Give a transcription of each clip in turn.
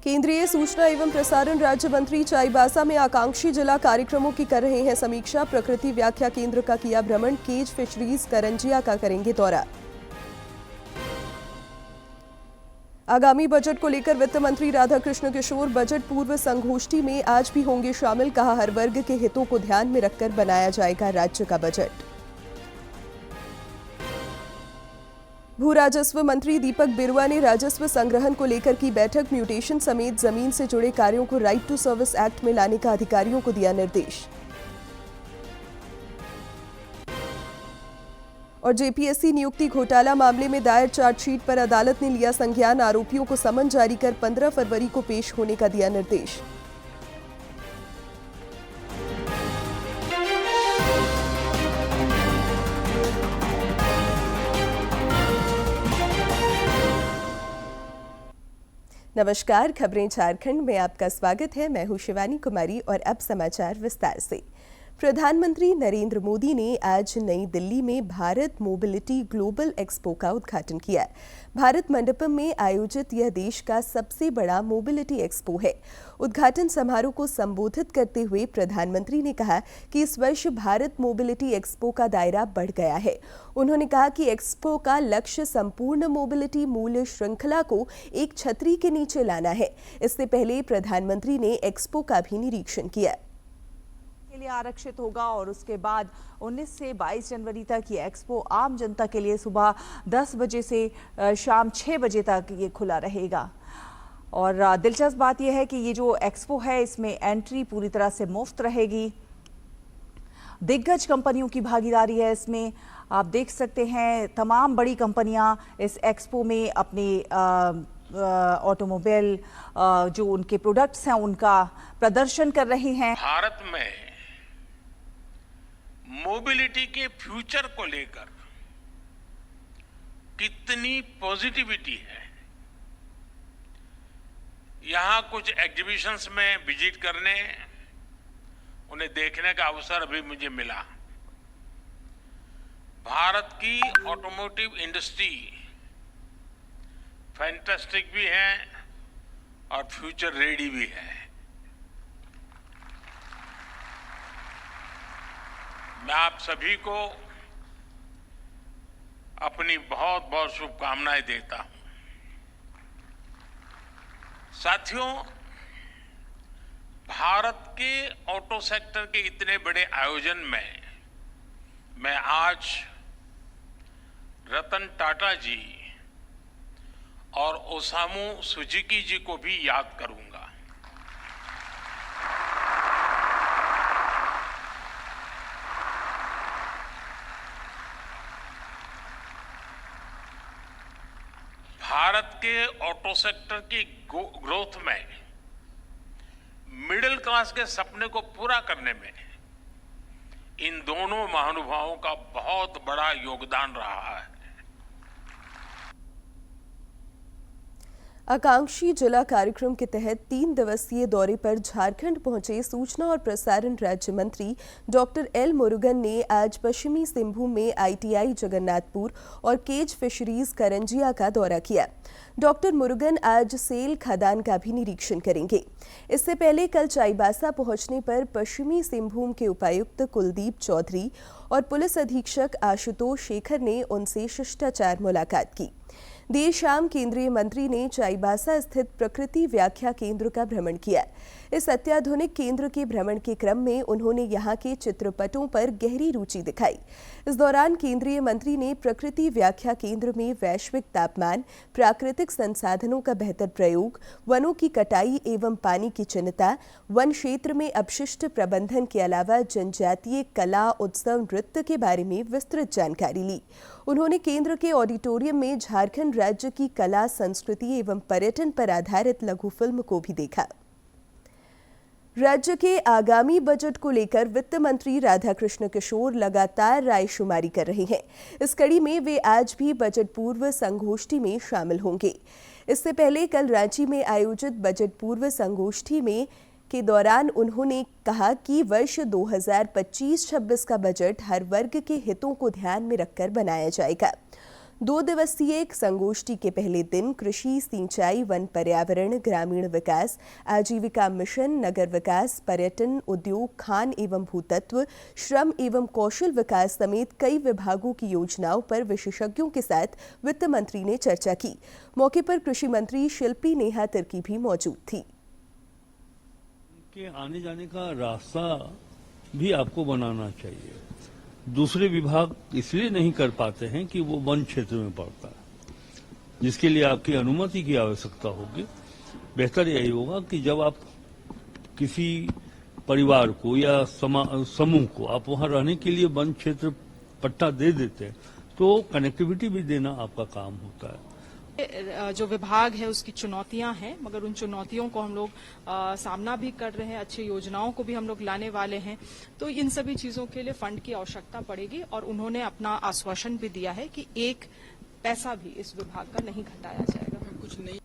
केंद्रीय सूचना एवं प्रसारण राज्य मंत्री चाईबासा में आकांक्षी जिला कार्यक्रमों की कर रहे हैं समीक्षा। प्रकृति व्याख्या केंद्र का किया भ्रमण, केज फिशरीज करंजिया का करेंगे दौरा। आगामी बजट को लेकर वित्त मंत्री राधाकृष्ण किशोर बजट पूर्व संगोष्ठी में आज भी होंगे शामिल। कहा, हर वर्ग के हितों को ध्यान में रखकर बनाया जाएगा राज्य का बजट। भू राजस्व मंत्री दीपक बिरुआ ने राजस्व संग्रहण को लेकर की बैठक। म्यूटेशन समेत जमीन से जुड़े कार्यों को राइट टू सर्विस एक्ट में लाने का अधिकारियों को दिया निर्देश। और जेपीएससी नियुक्ति घोटाला मामले में दायर चार्जशीट पर अदालत ने लिया संज्ञान। आरोपियों को समन जारी कर 15 फरवरी को पेश होने का दिया निर्देश। नमस्कार, खबरें झारखंड में आपका स्वागत है। मैं हूं शिवानी कुमारी और अब समाचार विस्तार से। प्रधानमंत्री नरेंद्र मोदी ने आज नई दिल्ली में भारत मोबिलिटी ग्लोबल एक्सपो का उद्घाटन किया। भारत मंडपम में आयोजित यह देश का सबसे बड़ा मोबिलिटी एक्सपो है। उद्घाटन समारोह को संबोधित करते हुए प्रधानमंत्री ने कहा कि इस वर्ष भारत मोबिलिटी एक्सपो का दायरा बढ़ गया है। उन्होंने कहा कि एक्सपो का लक्ष्य संपूर्ण मोबिलिटी मूल्य श्रृंखला को एक छतरी के नीचे लाना है। इससे पहले प्रधानमंत्री ने एक्सपो का भी निरीक्षण किया। के लिए आरक्षित होगा और उसके बाद 19 से 22 जनवरी तक ये एक्सपो आम जनता के लिए सुबह 10 बजे से शाम 6 बजे तक ये खुला रहेगा। और दिलचस्प बात यह है कि ये जो एक्सपो है इसमें एंट्री पूरी तरह से मुफ्त रहेगी। दिग्गज कंपनियों की भागीदारी है इसमें। आप देख सकते हैं तमाम बड़ी कंपनियां इस एक्सपो में अपने ऑटोमोबाइल जो उनके प्रोडक्ट्स हैं उनका प्रदर्शन कर रही हैं। भारत में मोबिलिटी के फ्यूचर को लेकर कितनी पॉजिटिविटी है। यहां कुछ एग्जीबिशंस में विजिट करने, उन्हें देखने का अवसर भी मुझे मिला। भारत की ऑटोमोटिव इंडस्ट्री फैंटास्टिक भी है और फ्यूचर रेडी भी है। मैं आप सभी को अपनी बहुत बहुत शुभकामनाएं देता हूं। साथियों, भारत के ऑटो सेक्टर के इतने बड़े आयोजन में मैं आज रतन टाटा जी और ओसामू सुजुकी जी को भी याद करूंगा। भारत के ऑटो सेक्टर की ग्रोथ में मिडिल क्लास के सपने को पूरा करने में इन दोनों महानुभावों का बहुत बड़ा योगदान रहा है। आकांक्षी जिला कार्यक्रम के तहत 3 दिवसीय दौरे पर झारखंड पहुंचे सूचना और प्रसारण राज्य मंत्री डॉक्टर एल मुरुगन ने आज पश्चिमी सिंहभूम में आईटीआई जगन्नाथपुर और केज फिशरीज करंजिया का दौरा किया। डॉक्टर मुरुगन आज सेल खदान का भी निरीक्षण करेंगे। इससे पहले कल चाईबासा पहुंचने पर पश्चिमी सिंहभूम के उपायुक्त कुलदीप चौधरी और पुलिस अधीक्षक आशुतोष शेखर ने उनसे शिष्टाचार मुलाकात की। देर शाम केंद्रीय मंत्री ने चाईबासा स्थित प्रकृति व्याख्या केंद्र का भ्रमण किया। इस अत्याधुनिक केंद्र के भ्रमण के क्रम में उन्होंने यहां के चित्रपटों पर गहरी रुचि दिखाई। इस दौरान केंद्रीय मंत्री ने प्रकृति व्याख्या केंद्र में वैश्विक तापमान, प्राकृतिक संसाधनों का बेहतर प्रयोग, वनों की कटाई एवं पानी की चिंता, वन क्षेत्र में अपशिष्ट प्रबंधन के अलावा जनजातीय कला, उत्सव, नृत्य के बारे में विस्तृत जानकारी ली। उन्होंने केंद्र के ऑडिटोरियम में झारखंड राज्य की कला, संस्कृति एवं पर्यटन पर आधारित लघु फिल्म को भी देखा। राज्य के आगामी बजट को लेकर वित्त मंत्री राधाकृष्ण किशोर लगातार रायशुमारी कर रहे हैं। इस कड़ी में वे आज भी बजट पूर्व संगोष्ठी में शामिल होंगे। इससे पहले कल रांची में आयोजित बजट पूर्व संगोष्ठी में के दौरान उन्होंने कहा कि वर्ष 2025-26 का बजट हर वर्ग के हितों को ध्यान में रखकर बनाया जाएगा। 2 दिवसीय एक संगोष्ठी के पहले दिन कृषि, सिंचाई, वन पर्यावरण, ग्रामीण विकास, आजीविका मिशन, नगर विकास, पर्यटन, उद्योग, खान एवं भूतत्व, श्रम एवं कौशल विकास समेत कई विभागों की योजनाओं पर विशेषज्ञों के साथ वित्त मंत्री ने चर्चा की। मौके पर कृषि मंत्री शिल्पी नेहा तिर्की भी मौजूद थी। के आने जाने का रास्ता भी आपको बनाना चाहिए। दूसरे विभाग इसलिए नहीं कर पाते हैं कि वो वन क्षेत्र में पड़ता है, जिसके लिए आपकी अनुमति की आवश्यकता होगी। बेहतर यही होगा कि जब आप किसी परिवार को या समूह को आप वहां रहने के लिए वन क्षेत्र पट्टा दे देते हैं तो कनेक्टिविटी भी देना आपका काम होता है। जो विभाग है उसकी चुनौतियां हैं, मगर उन चुनौतियों को हम लोग सामना भी कर रहे हैं। अच्छी योजनाओं को भी हम लोग लाने वाले हैं। तो इन सभी चीजों के लिए फंड की आवश्यकता पड़ेगी और उन्होंने अपना आश्वासन भी दिया है कि एक पैसा भी इस विभाग का नहीं घटाया जाएगा। कुछ नहीं।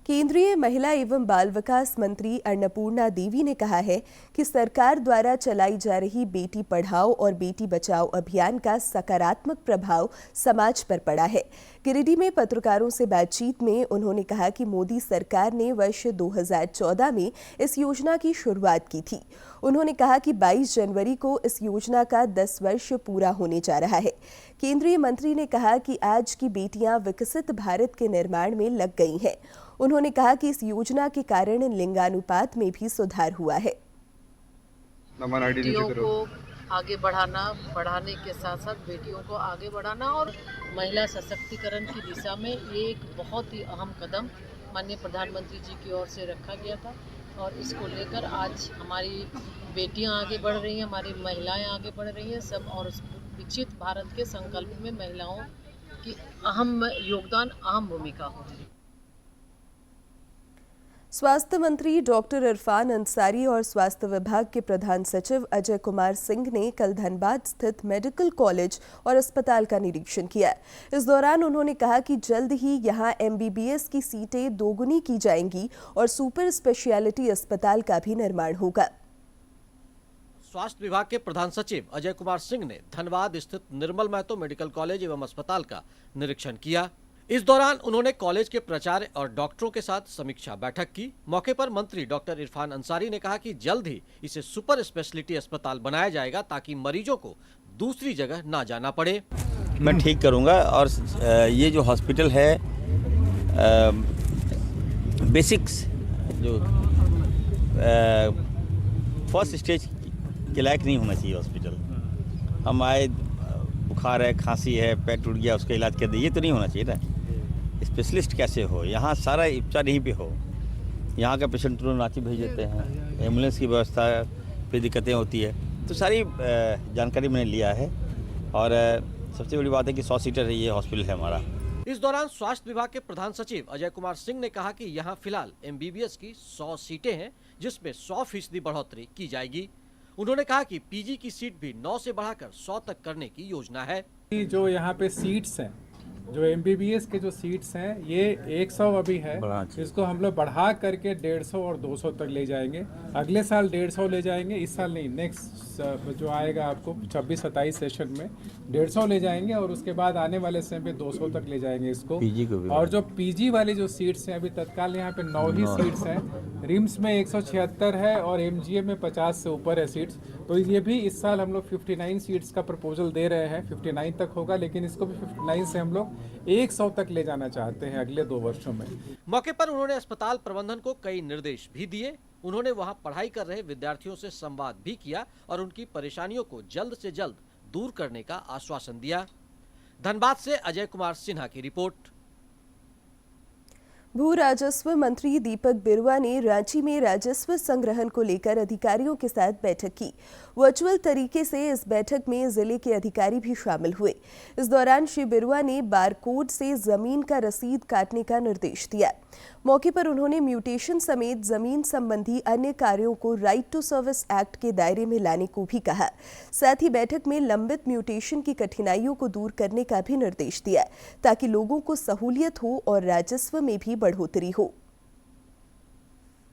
केंद्रीय महिला एवं बाल विकास मंत्री अन्नपूर्णा देवी ने कहा है कि सरकार द्वारा चलाई जा रही बेटी पढ़ाओ और बेटी बचाओ अभियान का सकारात्मक प्रभाव समाज पर पड़ा है। गिरिडीह में पत्रकारों से बातचीत में उन्होंने कहा कि मोदी सरकार ने वर्ष 2014 में इस योजना की शुरुआत की थी। उन्होंने कहा कि 22 जनवरी को इस योजना का 10 वर्ष पूरा होने जा रहा है। केंद्रीय मंत्री ने कहा कि आज की बेटियां विकसित भारत के निर्माण में लग गई हैं। उन्होंने कहा कि इस योजना के कारण लिंगानुपात में भी सुधार हुआ है। बेटियों को आगे बढ़ाने के साथ साथ बेटियों को आगे बढ़ाना और महिला सशक्तिकरण की दिशा में ये एक बहुत ही अहम कदम माननीय प्रधानमंत्री जी की ओर से रखा गया था और इसको लेकर आज हमारी बेटियां आगे बढ़ रही हैं, हमारी महिलाएं आगे बढ़ रही हैं सब, और विकसित भारत के संकल्प में महिलाओं की अहम योगदान, अहम भूमिका होगी। स्वास्थ्य मंत्री डॉक्टर इरफान अंसारी और स्वास्थ्य विभाग के प्रधान सचिव अजय कुमार सिंह ने कल धनबाद स्थित मेडिकल कॉलेज और अस्पताल का निरीक्षण किया। इस दौरान उन्होंने कहा कि जल्द ही यहां MBBS की सीटें दोगुनी की जाएंगी और सुपर स्पेशलिटी अस्पताल का भी निर्माण होगा। स्वास्थ्य विभाग के प्रधान सचिव अजय कुमार सिंह ने धनबाद स्थित निर्मल महतो मेडिकल कॉलेज एवं अस्पताल का निरीक्षण किया। इस दौरान उन्होंने कॉलेज के प्राचार्य और डॉक्टरों के साथ समीक्षा बैठक की। मौके पर मंत्री डॉक्टर इरफान अंसारी ने कहा कि जल्द ही इसे सुपर स्पेशलिटी अस्पताल बनाया जाएगा ताकि मरीजों को दूसरी जगह ना जाना पड़े। मैं ठीक करूंगा और ये जो हॉस्पिटल है बेसिक्स जो फर्स्ट स्टेज के लायक नहीं होना चाहिए हॉस्पिटल। हम आए, बुखार है, खांसी है, पेट टूट गया, उसका इलाज कर दे, ये तो नहीं होना चाहिए ना। स्पेशलिस्ट कैसे हो, यहाँ सारा उपचार यहीं पे हो। यहाँ का पेशेंट तुरंत रांची भेज देते हैं, एम्बुलेंस की व्यवस्था फिर दिक्कतें होती है। तो सारी जानकारी मैंने लिया है और सबसे बड़ी बात है कि 100 सीटर है ये हॉस्पिटल है हमारा। इस दौरान स्वास्थ्य विभाग के प्रधान सचिव अजय कुमार सिंह ने कहा कि यहाँ फिलहाल MBBS की 100 सीटें हैं जिसमें 100% बढ़ोतरी की जाएगी। उन्होंने कहा कि PG की सीट भी 9 से बढ़ाकर 100 तक करने की योजना है। जो यहाँ पे सीट्स हैं, जो MBBS के जो सीट्स हैं, ये 100 अभी है, इसको हम लोग बढ़ा करके 150 और 200 तक ले जाएंगे। अगले साल 150 ले जाएंगे, इस साल नहीं, नेक्स्ट जो आएगा आपको 26-27 सेशन में 150 ले जाएंगे और उसके बाद आने वाले समय पे 200 तक ले जाएंगे इसको। और जो PG वाली जो सीट्स हैं, अभी तत्काल यहाँ पे 9 ही सीट्स हैं। रिम्स में 176 है और MGM में 50 से ऊपर है सीट्स। तो ये भी इस साल हम लोग 59 सीट्स का प्रपोजल दे रहे हैं। 59 तक होगा, लेकिन इसको भी 59 से हम लोग 100 तक ले जाना चाहते हैं अगले 2 वर्षों में। मौके पर उन्होंने अस्पताल प्रबंधन को कई निर्देश भी दिए। उन्होंने वहां पढ़ाई कर रहे विद्यार्थियों से संवाद भी किया और उनकी परेशानियों को जल्द से जल्द दूर करने का आश्वासन दिया। धनबाद से अजय कुमार सिन्हा की रिपोर्ट। भू राजस्व मंत्री दीपक बिरुआ ने रांची में राजस्व संग्रहण को लेकर अधिकारियों के साथ बैठक की। वर्चुअल तरीके से इस बैठक में जिले के अधिकारी भी शामिल हुए। इस दौरान श्री बिरुआ ने बारकोड से जमीन का रसीद काटने का निर्देश दिया। मौके पर उन्होंने म्यूटेशन समेत जमीन संबंधी अन्य कार्यों को राइट टू सर्विस एक्ट के दायरे में लाने को भी कहा। साथ ही बैठक में लंबित म्यूटेशन की कठिनाइयों को दूर करने का भी निर्देश दिया ताकि लोगों को सहूलियत हो और राजस्व में भी बढ़ोतरी हो।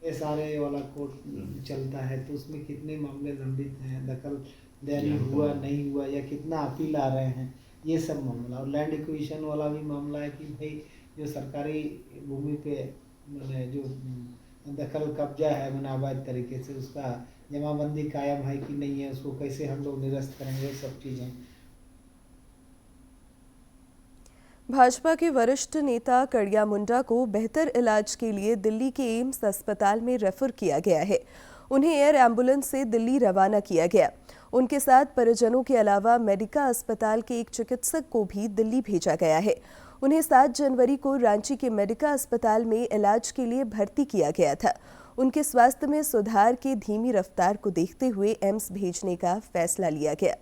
SRA वाला कोर्ट चलता है तो उसमें कितने मामले लंबित हैं, दखल देनी हुआ नहीं हुआ या कितना अपील आ रहे हैं, ये सब मामला। और लैंड एक्विजिशन वाला भी मामला है कि भाई जो सरकारी भूमि पे जो दखल कब्जा है अवैध तरीके से, उसका जमाबंदी कायम है कि नहीं है, उसको कैसे हम लोग निरस्त करेंगे, सब चीज़ें। भाजपा के वरिष्ठ नेता कड़िया मुंडा को बेहतर इलाज के लिए दिल्ली के एम्स अस्पताल में रेफर किया गया है। उन्हें एयर एम्बुलेंस से दिल्ली रवाना किया गया। उनके साथ परिजनों के अलावा मेडिका अस्पताल के एक चिकित्सक को भी दिल्ली भेजा गया है। उन्हें 7 जनवरी को रांची के मेडिका अस्पताल में इलाज के लिए भर्ती किया गया था। उनके स्वास्थ्य में सुधार की धीमी रफ्तार को देखते हुए एम्स भेजने का फैसला लिया गया।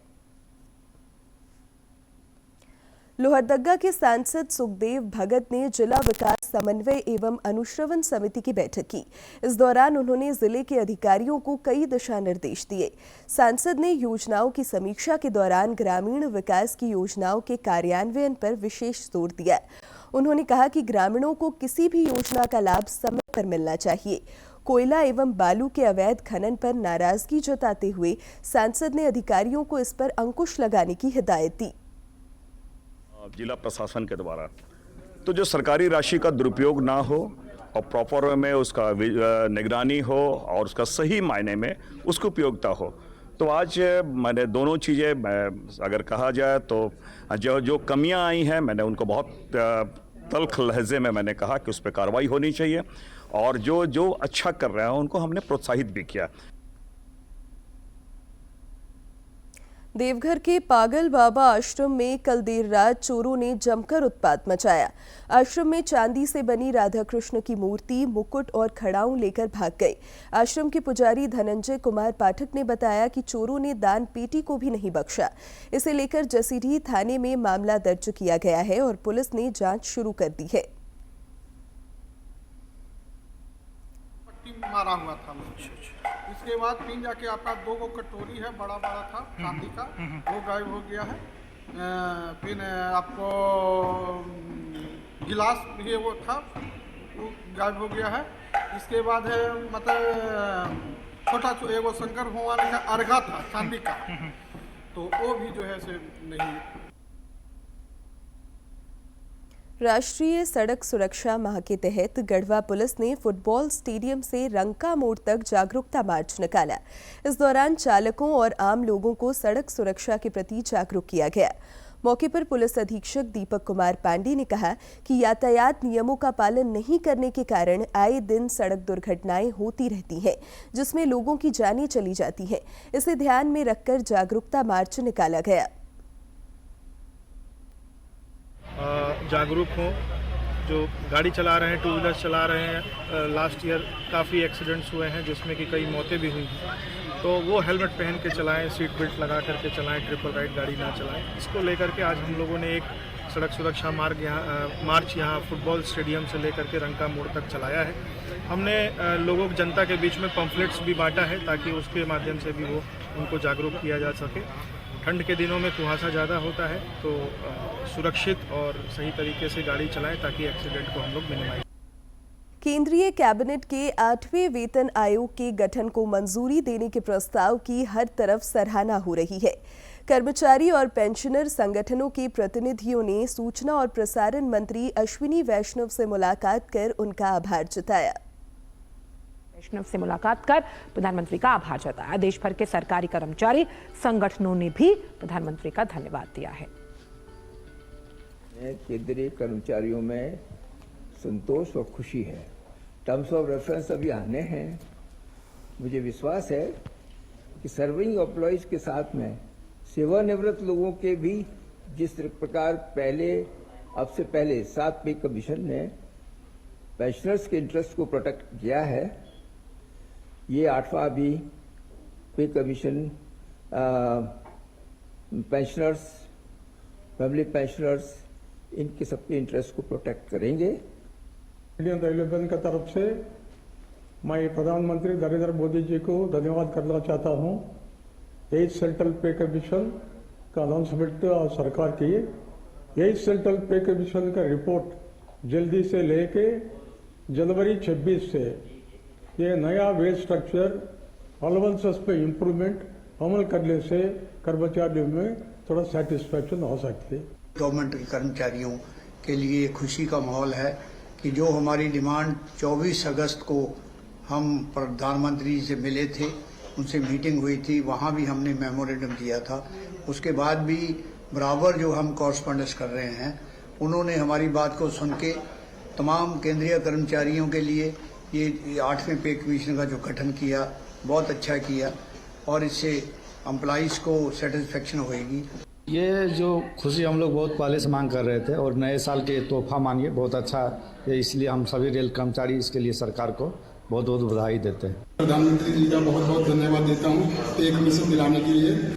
लोहरदगा के सांसद सुखदेव भगत ने जिला विकास समन्वय एवं अनुश्रवण समिति की बैठक की। इस दौरान उन्होंने जिले के अधिकारियों को कई दिशा निर्देश दिए। सांसद ने योजनाओं की समीक्षा के दौरान ग्रामीण विकास की योजनाओं के कार्यान्वयन पर विशेष जोर दिया। उन्होंने कहा कि ग्रामीणों को किसी भी योजना का लाभ समय पर मिलना चाहिए। कोयला एवं बालू के अवैध खनन पर नाराजगी जताते हुए सांसद ने अधिकारियों को इस पर अंकुश लगाने की हिदायत दी। जिला प्रशासन के द्वारा तो जो सरकारी राशि का दुरुपयोग ना हो और प्रॉपर वे में उसका निगरानी हो और उसका सही मायने में उसकी उपयोगिता हो, तो आज मैंने दोनों चीज़ें अगर कहा जाए तो जो कमियां आई हैं मैंने उनको बहुत तल्ख लहजे में मैंने कहा कि उस पर कार्रवाई होनी चाहिए और जो अच्छा कर रहे हैं उनको हमने प्रोत्साहित भी किया। देवघर के पागल बाबा आश्रम में कल देर रात चोरों ने जमकर उत्पात मचाया। आश्रम में चांदी से बनी राधा कृष्ण की मूर्ति, मुकुट और खड़ाऊं लेकर भाग गए। आश्रम के पुजारी धनंजय कुमार पाठक ने बताया कि चोरों ने दान पेटी को भी नहीं बख्शा। इसे लेकर जसीडीह थाने में मामला दर्ज किया गया है और पुलिस ने जांच शुरू कर दी है। मारा हुआ था, इसके बाद फिर जाके आपका 2 कटोरी है बड़ा था चांदी का, वो गायब हो गया है। फिर आपको गिलास भी वो था, वो गायब हो गया है। इसके बाद है मतलब छोटा एगो शंकर भगवान का अर्घा था चांदी का, तो वो भी जो है से नहीं। राष्ट्रीय सड़क सुरक्षा माह के तहत गढ़वा पुलिस ने फुटबॉल स्टेडियम से रंका मोड़ तक जागरूकता मार्च निकाला। इस दौरान चालकों और आम लोगों को सड़क सुरक्षा के प्रति जागरूक किया गया। मौके पर पुलिस अधीक्षक दीपक कुमार पांडे ने कहा कि यातायात नियमों का पालन नहीं करने के कारण आए दिन सड़क दुर्घटनाएं होती रहती हैं, जिसमें लोगों की जानें चली जाती हैं। इसे ध्यान में रखकर जागरूकता मार्च निकाला गया। जागरूक हों, जो गाड़ी चला रहे हैं, टू व्हीलर चला रहे हैं। लास्ट ईयर काफ़ी एक्सीडेंट्स हुए हैं जिसमें कि कई मौतें भी हुई हैं, तो वो हेलमेट पहन के चलाएं, सीट बेल्ट लगा करके चलाएं, ट्रिपल राइड गाड़ी ना चलाएं। इसको लेकर के आज हम लोगों ने एक सड़क सुरक्षा मार्च यहाँ फुटबॉल स्टेडियम से लेकर के रंका मोड़ तक चलाया है। हमने लोगों जनता के बीच में पम्फलेट्स भी बांटा है ताकि उसके माध्यम से भी उनको जागरूक किया जा सके। ठंड के दिनों में कुहासा ज़्यादा होता है, तो सुरक्षित और सही तरीके से गाड़ी चलाएं ताकि एक्सीडेंट को हम लोग मिनिमाइज। केंद्रीय कैबिनेट के 8वें वेतन आयोग के गठन को मंजूरी देने के प्रस्ताव की हर तरफ सराहना हो रही है। कर्मचारी और पेंशनर संगठनों के प्रतिनिधियों ने सूचना और प्रसारण मंत्री अश्विनी वैष्णव से मुलाकात कर उनका आभार जताया। वैष्णव से मुलाकात कर प्रधानमंत्री का आभार जताया। देश भर के सरकारी कर्मचारी संगठनों ने भी प्रधानमंत्री का धन्यवाद दिया है। केंद्रीय कर्मचारियों में संतोष और खुशी है। टर्म्स ऑफ रेफरेंस अभी आने हैं। मुझे विश्वास है कि सर्विंग एम्प्लॉइज के साथ में सेवानिवृत्त लोगों के भी जिस प्रकार अब से पहले 7 पे कमीशन ने पेंशनर्स के इंटरेस्ट को प्रोटेक्ट किया है, ये 8वां भी पे कमीशन पेंशनर्स, फैमिली पेंशनर्स, इनके सबके इंटरेस्ट को प्रोटेक्ट करेंगे। इंडियन रेलवे बैंक की तरफ से मैं प्रधानमंत्री नरेंद्र मोदी जी को धन्यवाद करना चाहता हूं। 8 सेंट्रल पे कमीशन का अनाउंसमेंट सरकार की। 8 सेंट्रल पे कमीशन का रिपोर्ट जल्दी से लेके जनवरी 26 से ये नया वेज स्ट्रक्चर अलाउंसेस पे इम्प्रूवमेंट अमल करने से कर्मचारियों में थोड़ा सेटिस्फैक्शन हो सकती है। गवर्नमेंट के कर्मचारियों के लिए खुशी का माहौल है कि जो हमारी डिमांड 24 अगस्त को हम प्रधानमंत्री से मिले थे, उनसे मीटिंग हुई थी, वहाँ भी हमने मेमोरेंडम दिया था। उसके बाद भी बराबर जो हम कॉरस्पॉन्डेंस कर रहे हैं, उन्होंने हमारी बात को सुन के तमाम केंद्रीय कर्मचारियों के लिए ये 8वें पे कमीशन का जो गठन किया, बहुत अच्छा किया और इससे एम्प्लॉइज़ को सेटिस्फेक्शन होएगी। ये जो खुशी हम लोग बहुत पहले से मांग कर रहे थे और नए साल के तोहफा मानिए बहुत अच्छा है, इसलिए हम सभी रेल कर्मचारी इसके लिए सरकार को बहुत बहुत बधाई देते हैं। प्रधानमंत्री जी का बहुत बहुत धन्यवाद देता हूँ पे कमीशन दिलाने के लिए।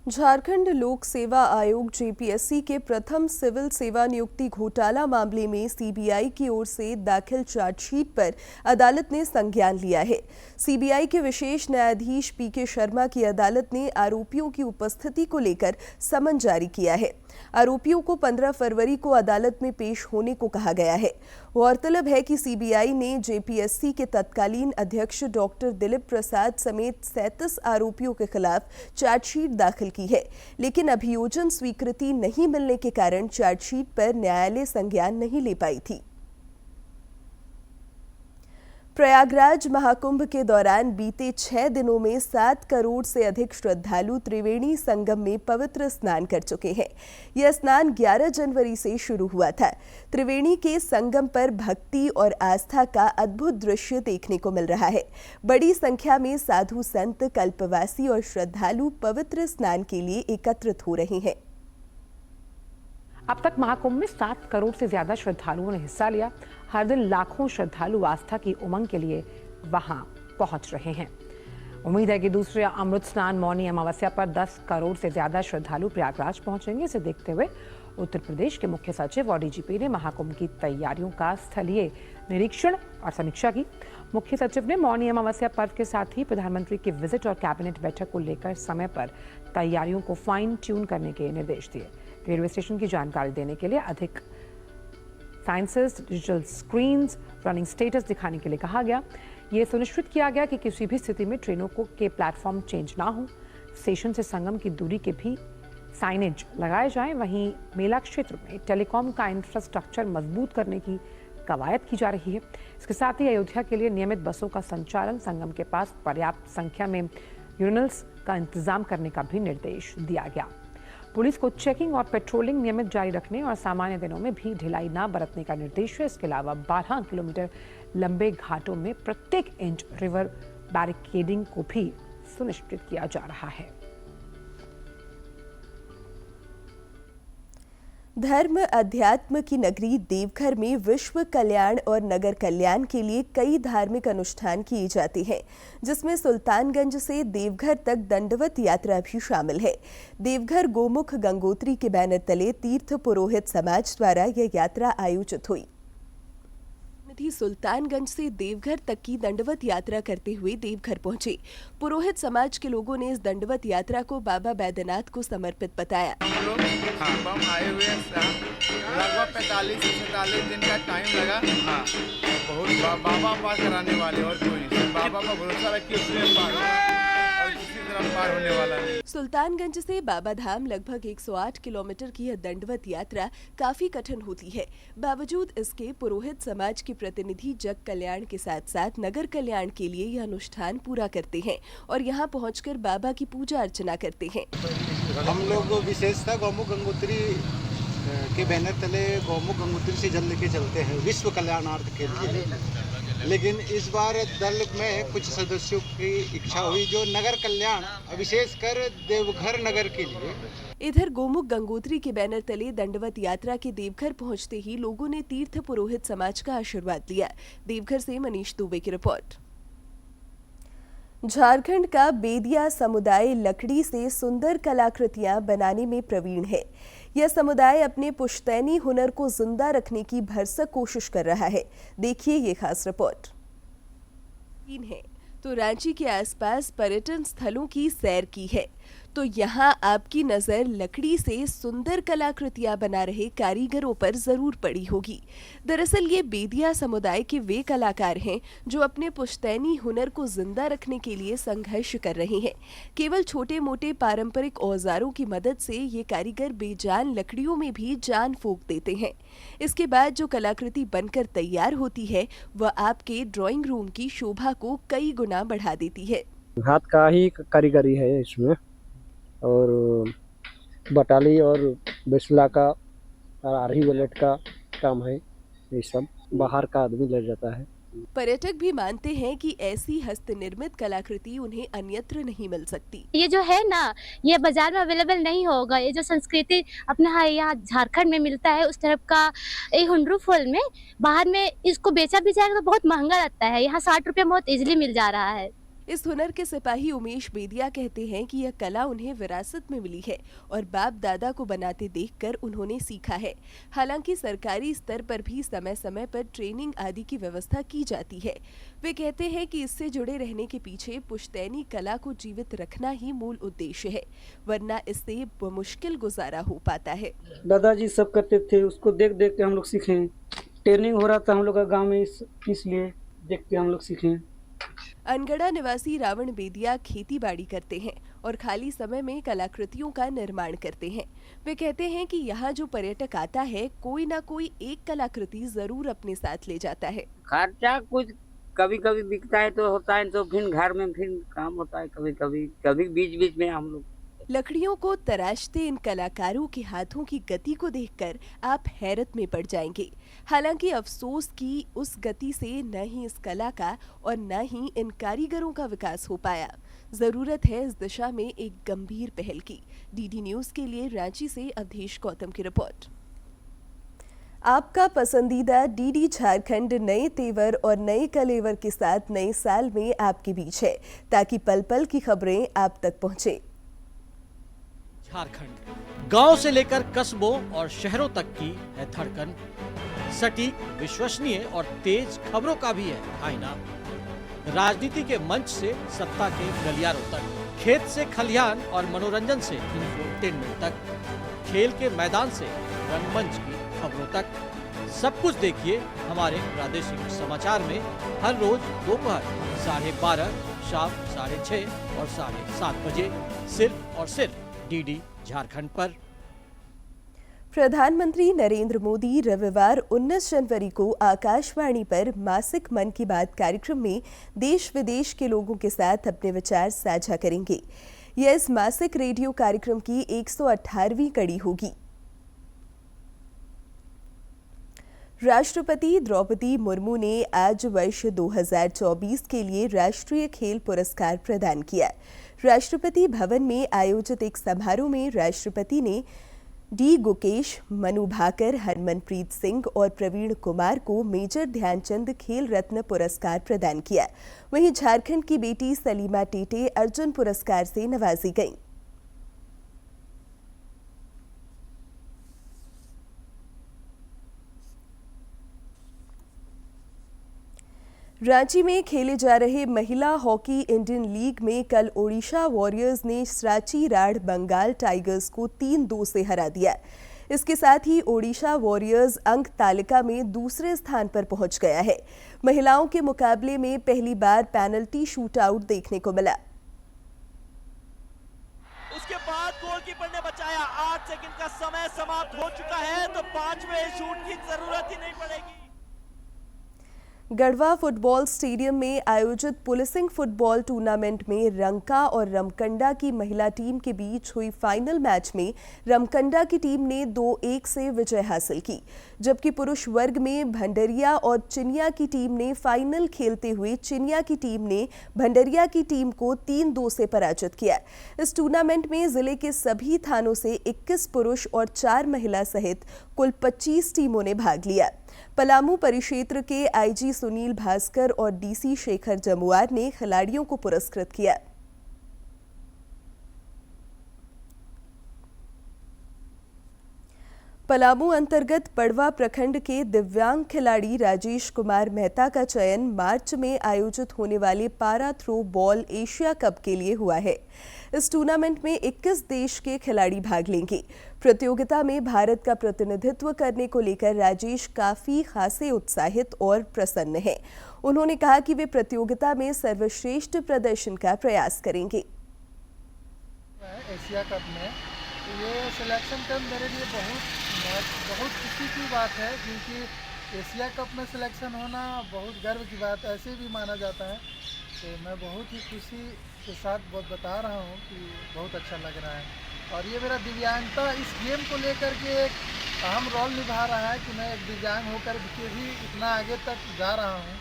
झारखंड लोक सेवा आयोग जेपीएससी के प्रथम सिविल सेवा नियुक्ति घोटाला मामले में सीबीआई की ओर से दाखिल चार्जशीट पर अदालत ने संज्ञान लिया है। सीबीआई के विशेष न्यायाधीश पीके शर्मा की अदालत ने आरोपियों की उपस्थिति को लेकर समन जारी किया है। आरोपियों को 15 फरवरी को अदालत में पेश होने को कहा गया है। गौरतलब है कि सीबीआई ने जेपीएससी के तत्कालीन अध्यक्ष डॉक्टर दिलीप प्रसाद समेत 37 आरोपियों के खिलाफ चार्जशीट दाखिल की है, लेकिन अभियोजन स्वीकृति नहीं मिलने के कारण चार्जशीट पर न्यायालय संज्ञान नहीं ले पाई थी। प्रयागराज महाकुंभ के दौरान बीते 6 दिनों में 7 करोड़ से अधिक श्रद्धालु त्रिवेणी संगम में पवित्र स्नान कर चुके हैं। यह स्नान 11 जनवरी से शुरू हुआ था। त्रिवेणी के संगम पर भक्ति और आस्था का अद्भुत दृश्य देखने को मिल रहा है। बड़ी संख्या में साधु संत, कल्पवासी और श्रद्धालु पवित्र स्नान के लिए एकत्रित हो रहे हैं। अब तक महाकुंभ में 7 करोड़ से ज्यादा श्रद्धालुओं ने हिस्सा लिया। हर दिन लाखों श्रद्धालु आस्था की उमंग के लिए वहां पहुंच रहे हैं। उम्मीद है कि दूसरे अमृत स्नान मौनी अमावस्या पर 10 करोड़ से ज्यादा श्रद्धालु प्रयागराज पहुंचेंगे। इसे देखते हुए उत्तर प्रदेश के मुख्य सचिव और डीजीपी ने महाकुंभ की तैयारियों का स्थलीय निरीक्षण और समीक्षा की। मुख्य सचिव ने मौनी अमावस्या पर्व के साथ ही प्रधानमंत्री की विजिट और कैबिनेट बैठक को लेकर समय पर तैयारियों को फाइन ट्यून करने के निर्देश दिए। रेलवे स्टेशन की जानकारी देने के लिए अधिक sciences, digital screens, running status दिखाने के लिए कहा गया। ये सुनिश्चित किया गया कि किसी भी स्थिति में ट्रेनों के प्लेटफॉर्म चेंज ना हो। स्टेशन से संगम की दूरी के भी साइनेज लगाए जाएं। वहीं मेला क्षेत्र में टेलीकॉम का इंफ्रास्ट्रक्चर मजबूत करने की कवायद की जा रही है। इसके साथ ही अयोध्या के लिए नियमित बसों का संचालन, संगम के पास पर्याप्त संख्या में यूरिनल्स का इंतजाम करने का भी निर्देश दिया गया। पुलिस को चेकिंग और पेट्रोलिंग नियमित जारी रखने और सामान्य दिनों में भी ढिलाई न बरतने का निर्देश है। इसके अलावा 12 किलोमीटर लंबे घाटों में प्रत्येक इंच रिवर बैरिकेडिंग को भी सुनिश्चित किया जा रहा है। धर्म अध्यात्म की नगरी देवघर में विश्व कल्याण और नगर कल्याण के लिए कई धार्मिक अनुष्ठान किए जाते हैं, जिसमें सुल्तानगंज से देवघर तक दंडवत यात्रा भी शामिल है। देवघर गोमुख गंगोत्री के बैनर तले तीर्थ पुरोहित समाज द्वारा यह यात्रा आयोजित हुई। सुल्तानगंज से देवघर तक की दंडवत यात्रा करते हुए देवघर पहुंचे। पुरोहित समाज के लोगों ने इस दंडवत यात्रा को बाबा बैद्यनाथ को समर्पित बताया। हम आए हुए लगभग 45 से 47 दिन का टाइम लगा। बहुत बाबा पार कराने वाले और कोई नहीं। बाबा का भरोसा रखिए, उसमें पार किसी तरह पार होने वाला नहीं। सुल्तानगंज से बाबा धाम लगभग 108 किलोमीटर की यह दंडवत यात्रा काफी कठिन होती है। बावजूद इसके पुरोहित समाज के प्रतिनिधि जग कल्याण के साथ साथ नगर कल्याण के लिए यह अनुष्ठान पूरा करते हैं और यहाँ पहुंचकर बाबा की पूजा अर्चना करते हैं। हम लोग विशेषतः गौमुख गंगोत्री के बैनर तले गौमुख गंगोत्री से जल लेके चलते हैं विश्व कल्याणार्थ के लिए। लेकिन इस बार दल में कुछ सदस्यों की इच्छा हुई जो नगर कल्याण, विशेषकर देवघर नगर के लिए। इधर गोमुख गंगोत्री के बैनर तले दंडवत यात्रा के देवघर पहुंचते ही लोगों ने तीर्थ पुरोहित समाज का आशीर्वाद लिया। देवघर से मनीष दुबे की रिपोर्ट। झारखंड का बेदिया समुदाय लकड़ी से सुंदर कलाकृतियां बनाने में प्रवीण है। यह समुदाय अपने पुश्तैनी हुनर को जिंदा रखने की भरसक कोशिश कर रहा है। देखिए ये खास रिपोर्ट। तो रांची के आसपास पर्यटन स्थलों की सैर की है तो यहाँ आपकी नज़र लकड़ी से सुंदर कलाकृतियां बना रहे कारीगरों पर जरूर पड़ी होगी। दरअसल ये बेदिया समुदाय के वे कलाकार हैं जो अपने पुश्तैनी हुनर को जिंदा रखने के लिए संघर्ष कर रहे हैं। केवल छोटे मोटे पारंपरिक औजारों की मदद से ये कारीगर बेजान लकड़ियों में भी जान फूंक देते हैं। इसके बाद जो कलाकृति बनकर तैयार होती है वह आपके ड्राइंग रूम की शोभा को कई गुना बढ़ा देती है। हाथ का ही कारीगरी है इसमें, और बटाली और बिस्ला का और आरही वलेट का काम है। ये सब बाहर का आदमी ले जाता है। पर्यटक भी मानते हैं कि ऐसी हस्तनिर्मित कलाकृति उन्हें अन्यत्र नहीं मिल सकती। ये जो है ना, ये बाजार में अवेलेबल नहीं होगा। ये जो संस्कृति अपने यहाँ झारखंड में मिलता है उस तरफ का ये हुंडरू फूल में, बाहर में इसको बेचा भी जाएगा तो बहुत महंगा लगता है। यहाँ 60 रुपये बहुत इजीली मिल जा रहा है। इस हुनर के सिपाही उमेश बेदिया कहते हैं कि यह कला उन्हें विरासत में मिली है और बाप दादा को बनाते देखकर उन्होंने सीखा है। हालांकि सरकारी स्तर पर भी समय समय पर ट्रेनिंग आदि की व्यवस्था की जाती है। वे कहते हैं कि इससे जुड़े रहने के पीछे पुश्तैनी कला को जीवित रखना ही मूल उद्देश्य है, वरना इससे मुश्किल गुजारा हो पाता है। दादाजी सब करते थे, उसको देख देख के हम लोग सीखे। ट्रेनिंग हो रहा था हम लोग का गाँव में, इसलिए देख के हम लोग सीखे। अनगढ़ा निवासी रावण बेदिया खेती बाड़ी करते हैं और खाली समय में कलाकृतियों का निर्माण करते हैं। वे कहते हैं कि यहाँ जो पर्यटक आता है कोई ना कोई एक कलाकृति जरूर अपने साथ ले जाता है। खर्चा कुछ कभी कभी बिकता है तो होता है, तो फिर घर में फिर काम होता है। कभी बीच बीच में हम लोग लकड़ियों को तराशते इन कलाकारों के हाथों की गति को देखकर आप हैरत में पड़ जाएंगे। हालांकि अफसोस की उस गति से न ही इस कला का और न ही इन कारीगरों का विकास हो पाया। जरूरत है इस दिशा में एक गंभीर पहल की। डीडी न्यूज के लिए रांची से अवधेश गौतम की रिपोर्ट। आपका पसंदीदा डीडी झारखंड नए तेवर और नए कलेवर के साथ नए साल में आपके बीच है, ताकि पल पल की खबरें आप तक पहुंचे। झारखंड गांव से लेकर कस्बों और शहरों तक की है धड़कन। सटीक, विश्वसनीय और तेज खबरों का भी है आईना। राजनीति के मंच से सत्ता के गलियारों तक, खेत से खलिहान और मनोरंजन से इंफोटेनमेंट तक, खेल के मैदान से रंगमंच की खबरों तक, सब कुछ देखिए हमारे प्रादेशिक समाचार में हर रोज दोपहर 12:30, शाम 6:30 और 7:30 बजे, सिर्फ और सिर्फ डीडी झारखंड पर। प्रधानमंत्री नरेंद्र मोदी रविवार 19 जनवरी को आकाशवाणी पर मासिक मन की बात कार्यक्रम में देश विदेश के लोगों के साथ अपने विचार साझा करेंगे। यह इस मासिक रेडियो कार्यक्रम की 118वीं कड़ी होगी। राष्ट्रपति द्रौपदी मुर्मू ने आज वर्ष 2024 के लिए राष्ट्रीय खेल पुरस्कार प्रदान किया। राष्ट्रपति भवन में आयोजित एक समारोह में राष्ट्रपति ने डी गुकेश, मनु भाकर, हरमनप्रीत सिंह और प्रवीण कुमार को मेजर ध्यानचंद खेल रत्न पुरस्कार प्रदान किया। वहीं झारखंड की बेटी सलीमा टेटे अर्जुन पुरस्कार से नवाजी गईं। रांची में खेले जा रहे महिला हॉकी इंडियन लीग में कल ओडिशा वॉरियर्स ने रांची राढ़ बंगाल टाइगर्स को 3-2 से हरा दिया। इसके साथ ही ओडिशा वॉरियर्स अंक तालिका में दूसरे स्थान पर पहुंच गया है। महिलाओं के मुकाबले में पहली बार पेनल्टी शूटआउट देखने को मिला। उसके बाद गोलकीपर ने बचाया। 8 सेकंड का समय समाप्त हो चुका है, तो 5वें शूट की जरूरत ही नहीं पड़ेगी। गढ़वा फुटबॉल स्टेडियम में आयोजित पुलिसिंग फुटबॉल टूर्नामेंट में रंका और रमकंडा की महिला टीम के बीच हुई फाइनल मैच में रमकंडा की टीम ने 2-1 से विजय हासिल की, जबकि पुरुष वर्ग में भंडरिया और चिनिया की टीम ने फाइनल खेलते हुए चिनिया की टीम ने भंडरिया की टीम को 3-2 से पराजित किया। इस टूर्नामेंट में जिले के सभी थानों से 21 पुरुष और 4 महिला सहित कुल 25 टीमों ने भाग लिया। पलामू परिक्षेत्र के आईजी सुनील भास्कर और डीसी शेखर जमुआर ने खिलाड़ियों को पुरस्कृत किया। पलामू अंतर्गत पड़वा प्रखंड के दिव्यांग खिलाड़ी राजेश कुमार मेहता का चयन मार्च में आयोजित होने वाले पारा थ्रो बॉल एशिया कप के लिए हुआ है। इस टूर्नामेंट में 21 देश के खिलाड़ी भाग लेंगे। प्रतियोगिता में भारत का प्रतिनिधित्व करने को लेकर राजेश काफी खासे उत्साहित और प्रसन्न हैं। उन्होंने कहा कि वे प्रतियोगिता में सर्वश्रेष्ठ प्रदर्शन का प्रयास करेंगे। एशिया कप में ये सिलेक्शन कप मेरे लिए बहुत खुशी की बात है, क्योंकि एशिया कप में सिलेक्शन होना बहुत गर्व की बात ऐसे भी माना जाता है। तो मैं बहुत ही खुशी के साथ बता रहा हूँ कि बहुत अच्छा लग रहा है। और ये मेरा दिव्यांगता इस गेम को लेकर के एक अहम रोल निभा रहा है कि मैं एक दिव्यांग होकर के भी इतना आगे तक जा रहा हूँ।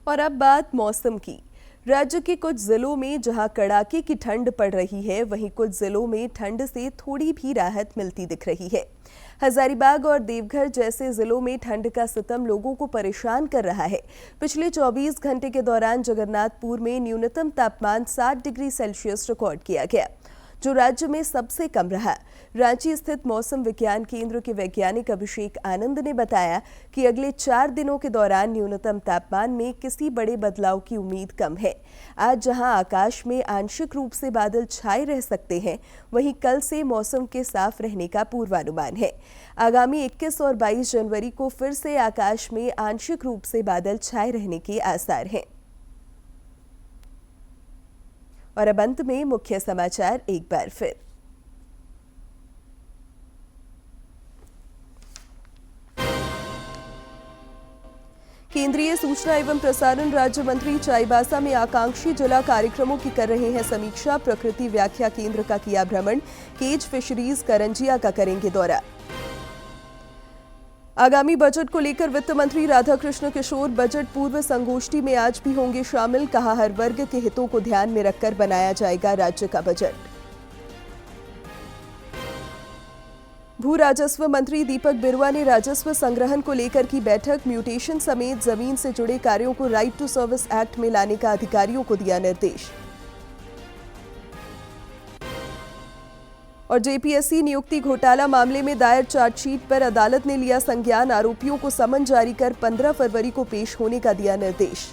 और अब बात मौसम की। राज्य के कुछ जिलों में जहां कड़ाके की ठंड पड़ रही है, वहीं कुछ जिलों में ठंड से थोड़ी भी राहत मिलती दिख रही है। हजारीबाग और देवघर जैसे जिलों में ठंड का सितम लोगों को परेशान कर रहा है। पिछले 24 घंटे के दौरान जगन्नाथपुर में न्यूनतम तापमान 7 डिग्री सेल्सियस रिकॉर्ड किया गया, जो राज्य में सबसे कम रहा। रांची स्थित मौसम विज्ञान केंद्र के वैज्ञानिक अभिषेक आनंद ने बताया कि अगले 4 दिनों के दौरान न्यूनतम तापमान में किसी बड़े बदलाव की उम्मीद कम है। आज जहां आकाश में आंशिक रूप से बादल छाए रह सकते हैं, वहीं कल से मौसम के साफ रहने का पूर्वानुमान है। आगामी 21 और 22 जनवरी को फिर से आकाश में आंशिक रूप से बादल छाए रहने के आसार हैं। और अब अंत में मुख्य समाचार एक बार फिर। केंद्रीय सूचना एवं प्रसारण राज्य मंत्री चाईबासा में आकांक्षी जिला कार्यक्रमों की कर रहे हैं समीक्षा। प्रकृति व्याख्या केंद्र का किया भ्रमण। केज फिशरीज करंजिया का करेंगे दौरा। आगामी बजट को लेकर वित्त मंत्री राधाकृष्ण किशोर बजट पूर्व संगोष्ठी में आज भी होंगे शामिल। कहा, हर वर्ग के हितों को ध्यान में रखकर बनाया जाएगा राज्य का बजट। भू राजस्व मंत्री दीपक बिरुआ ने राजस्व संग्रहण को लेकर की बैठक। म्यूटेशन समेत जमीन से जुड़े कार्यों को राइट टू सर्विस एक्ट में लाने का अधिकारियों को दिया निर्देश। और जेपीएससी नियुक्ति घोटाला मामले में दायर चार्जशीट पर अदालत ने लिया संज्ञान। आरोपियों को समन जारी कर 15 फरवरी को पेश होने का दिया निर्देश।